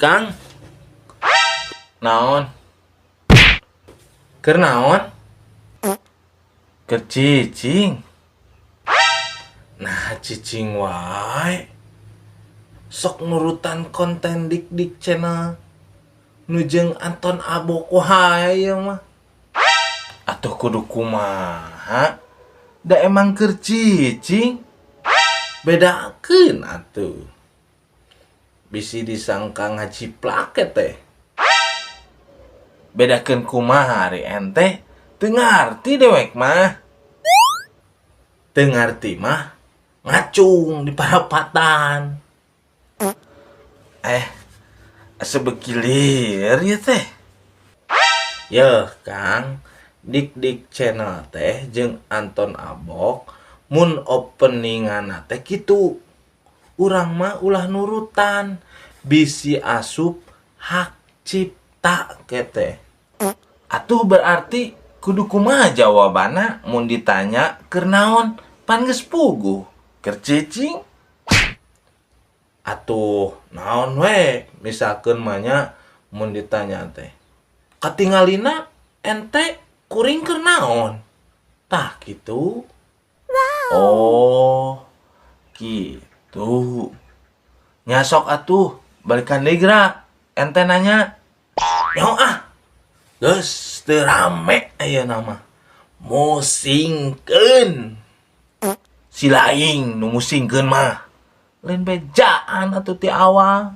Kang, naon? Keur naon? Keur cicing. Nah, cicing wae. Sok nurutan konten dik channel. Nujeng Anton Abok wae ya mah. Atuh kudu kumaha? Da emang keur cicing. Bedakeun atuh. Bisi disangka ngaciplak teh. Bedakeun kumaha ari ente teu ngarti dewek mah. Teu ngarti mah ngacung di parapatan. Sebekilir ya teh. Yeuh Kang, dik channel teh jeung Anton Abok mun openingan teh kitu. Urang mah ulah nurutan, bisi asup hak cipta kete. Atuh berarti kudu kumaha jawabanna mun ditanya keur naon pan geus puguh keur cicing. Atuh naon we misalkeun mah nya mun ditanya teh katingalina ente kuring keur naon tah kitu. Oh gitu. Nyasok atuh balikan deui geura ente nanya. Nyaho geus teu rame ayeuna mah. Musingkeun. Si laing nu musingkeun mah lain bejaan atuh ti awal.